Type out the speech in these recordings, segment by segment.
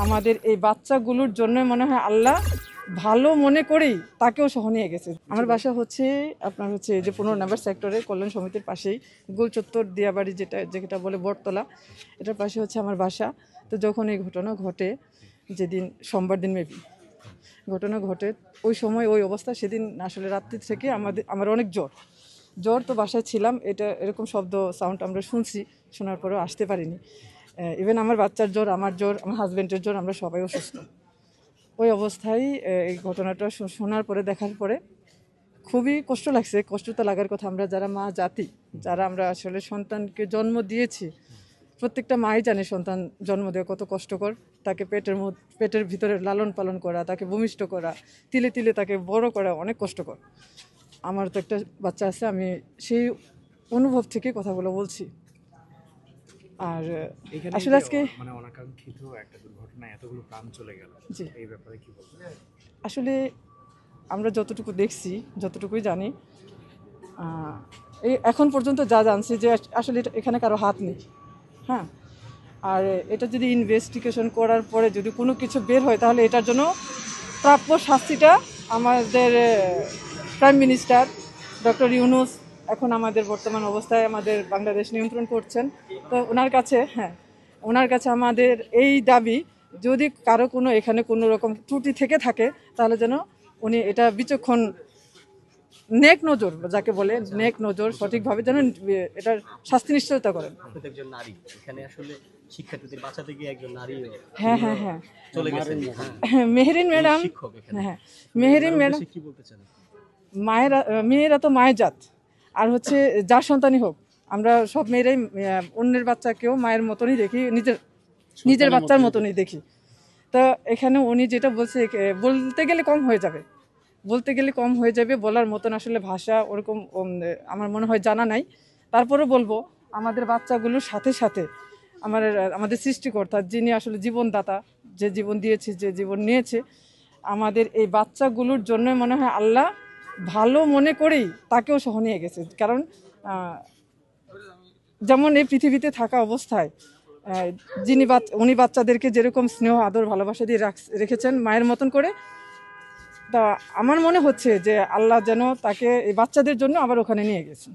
আমাদের এই বাচ্চাগুলোর জন্য মনে হয় আল্লাহ ভালো মনে করেই তাকেও সহ নিয়ে গেছে। আমার বাসা হচ্ছে আপনার হচ্ছে যে 15 নম্বর সেক্টরে কল্যাণ সমিতির পাশেই গোল চত্বর দিয়াবাড়ি যেটা বলে বটতলা, এটার পাশে হচ্ছে আমার বাসা। তো যখন এই ঘটনা ঘটে, যেদিন সোমবার দিন মেবি ঘটনা ঘটে, ওই সময় ওই অবস্থা, সেদিন আসলে রাত্রি থেকে আমার অনেক জ্বর তো বাসায় ছিলাম, এরকম সাউন্ড আমরা শুনছি, শোনার পরেও আসতে পারিনি। ইভেন আমার বাচ্চার জ্বর, আমার জ্বর, আমার হাজব্যান্ডের জ্বর, আমরা সবাই অসুস্থ। ওই অবস্থায় এই ঘটনাটা শোনার পরে, দেখার পরে খুবই কষ্ট লাগছে। কষ্ট তো লাগার কথা, আমরা যারা মা জাতি, যারা আমরা আসলে সন্তানকে জন্ম দিয়েছি, প্রত্যেকটা মাই জানে সন্তান জন্ম দেওয়া কত কষ্টকর। তাকে পেটের ভিতরে লালন পালন করা, তাকে ভূমিষ্ঠ করা, তিলে তিলে তাকে বড় করা অনেক কষ্টকর। আমার তো একটা বাচ্চা আছে, আমি সেই অনুভব থেকে কথাগুলো বলছি। আর আসলে আজকে মানে অনাকাঙ্ক্ষিত একটা দুর্ঘটনা, এতগুলো প্রাণ চলে গেল, এই ব্যাপারে কি বলবেন? আসলে আমরা যতটুকু দেখছি, যতটুকুই জানি, এই এখন পর্যন্ত যা জানছি যে আসলে এখানে কারো হাত নেই। হ্যাঁ, আর এটা যদি ইনভেস্টিগেশন করার পরে যদি কোনো কিছু বের হয়, তাহলে এটার জন্য প্রাপ্য শাস্তিটা আমাদের প্রাইম মিনিস্টার ডক্টর ইউনূস এখন আমাদের বর্তমান অবস্থায় আমাদের বাংলাদেশ নিয়ন্ত্রণ করছেন। তো ওনার কাছে আমাদের এই দাবি, যদি কারো কোনো এখানে কোনো রকম ত্রুটি থেকে থাকে, তাহলে যেন উনি এটা বিচক্ষণ নেক নজর, যাকে বলে নেক নজর, সঠিকভাবে যেন এটার শাস্তি নিশ্চয়তা করেন। একজন নারী এখানে আসলে শিক্ষার্থীদের বাঁচাতে গিয়ে একজন নারী হ্যাঁ চলে গেছেন। মেহেরিন ম্যাডাম, মেহেরিন ম্যাডাম, কি বলতে চান? মেয়েরা তো মায়ের জাত, আর হচ্ছে যার সন্তানই হোক, আমরা সব মেয়েরাই অন্যের বাচ্চাকেও মায়ের মতনই দেখি, নিজের বাচ্চার মতনই দেখি। তো এখানে উনি যেটা বলছে, বলতে গেলে কম হয়ে যাবে, বলার মতন আসলে ভাষা ওরকম আমার মনে হয় জানা নাই। তারপরে বলবো, আমাদের বাচ্চাগুলোর সাথে সাথে আমাদের সৃষ্টিকর্তা, যিনি আসলে জীবনদাতা, যে জীবন দিয়েছে, যে জীবন নিয়েছে, আমাদের এই বাচ্চাগুলোর জন্য মনে হয় আল্লাহ ভালো মনে করেই তাকেও সহ নিয়ে গেছে। কারণ যেমন এই পৃথিবীতে থাকা অবস্থায় উনি বাচ্চাদেরকে যেরকম স্নেহ, আদর, ভালোবাসা দিয়ে রেখেছেন মায়ের মতন করে, তা আমার মনে হচ্ছে যে আল্লাহ যেন তাকে এই বাচ্চাদের জন্য আবার ওখানে নিয়ে গেছেন,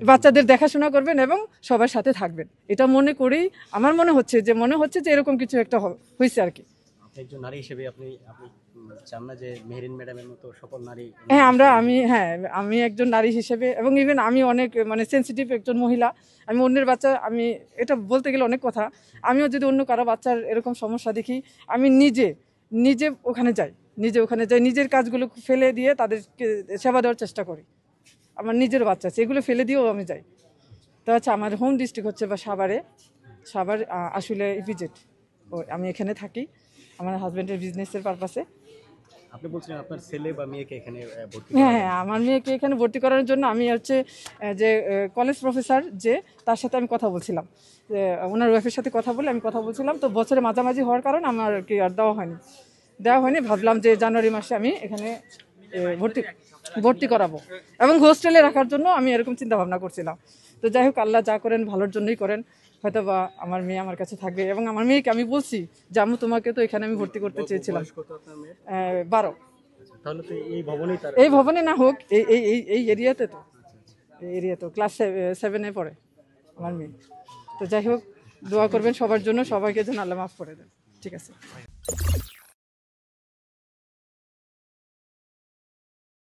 বাচ্চাদের দেখাশোনা করবেন এবং সবার সাথে থাকবেন। এটা মনে করেই আমার মনে হচ্ছে যে এরকম কিছু একটা হয়েছে আর কি। একজন নারী হিসেবে আপনি চান না যে মেহেরিন ম্যাডামের মতো সকল নারী? আমি একজন নারী হিসেবে, এবং ইভেন আমি অনেক সেনসিটিভ একজন মহিলা, আমি অন্যের বাচ্চা, আমি এটা বলতে গেলে অনেক কথা, আমিও যদি অন্য কারো বাচ্চার এরকম সমস্যা দেখি, আমি নিজে ওখানে যাই, নিজের কাজগুলো ফেলে দিয়ে তাদেরকে সেবা দেওয়ার চেষ্টা করি। আমার নিজের বাচ্চা আছে, এগুলো ফেলে দিয়েও আমি যাই। তো আচ্ছা, আমার হোম ডিস্ট্রিক্ট হচ্ছে সাভার আসলে ইপিজেড। আমি এখানে থাকি আমার হাজব্যান্ডের বিজনেসের পারপাসে। আপনি বলছিলেন আপনার ছেলে বা মেয়েকে এখানে ভর্তি? আমার মেয়েকে এখানে ভর্তি করার জন্য আমি হচ্ছে যে কলেজ প্রফেসর, যে তার সাথে আমি কথা বলছিলাম, ওনার ওয়াইফের সাথে কথা বলছিলাম। তো বছরে মাঝামাঝি হওয়ার কারণে আমার আর কি আর দেওয়া হয়নি। ভাবলাম যে জানুয়ারি মাসে আমি এখানে ভর্তি করাবো, এবং হোস্টেলে রাখার জন্য আমি এরকম চিন্তা ভাবনা করছিলাম। তো যাই হোক, আল্লাহ যা করেন ভালোর জন্যই করেন। হয়তো বা আমার মেয়ে আমার কাছে থাকবে, এবং আমার মেয়েকে আমি বলছি যে আম্মু, তোমাকে তো এখানে আমি ভর্তি করতে চেয়েছিলাম। 12। এই ভবনে না হোক, এই এরিয়াতে ক্লাস 7-এ পড়ে আমার মেয়ে। তো যাই হোক, দোয়া করবেন সবার জন্য, সবাইকে যেন আল্লাহ মাফ করে দেন। ঠিক আছে।